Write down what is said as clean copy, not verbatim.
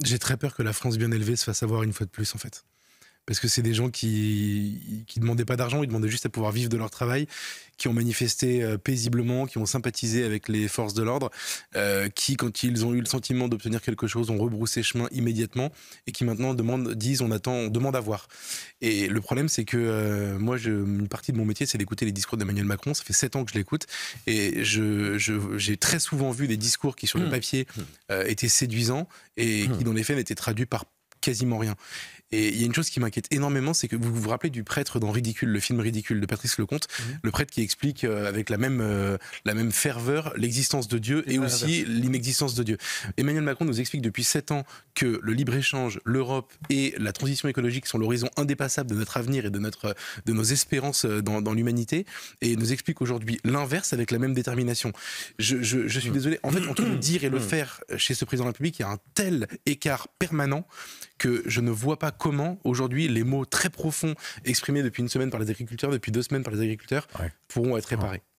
J'ai très peur que la France bien élevée se fasse avoir une fois de plus, en fait. Parce que c'est des gens qui demandaient pas d'argent, ils demandaient juste à pouvoir vivre de leur travail, qui ont manifesté paisiblement, qui ont sympathisé avec les forces de l'ordre, qui, quand ils ont eu le sentiment d'obtenir quelque chose, ont rebroussé chemin immédiatement et qui maintenant disent on attend, on demande à voir. Et le problème, c'est que moi, une partie de mon métier, c'est d'écouter les discours d'Emmanuel Macron. Ça fait 7 ans que je l'écoute et j'ai très souvent vu des discours qui, sur le papier, étaient séduisants et qui, dans les faits, n'étaient traduits par quasiment rien. Et il y a une chose qui m'inquiète énormément, c'est que vous vous rappelez du prêtre dans Ridicule, le film Ridicule de Patrice Lecomte, le prêtre qui explique avec la même ferveur l'existence de Dieu et aussi l'inexistence de Dieu. Emmanuel Macron nous explique depuis 7 ans que le libre-échange, l'Europe et la transition écologique sont l'horizon indépassable de notre avenir et de nos espérances dans l'humanité, et nous explique aujourd'hui l'inverse avec la même détermination. Je suis désolé, en fait, entre le dire et le faire chez ce président de la République, il y a un tel écart permanent que je ne vois pas comment, aujourd'hui, les mots très profonds exprimés depuis une semaine par les agriculteurs, depuis 2 semaines par les agriculteurs, pourront être réparés.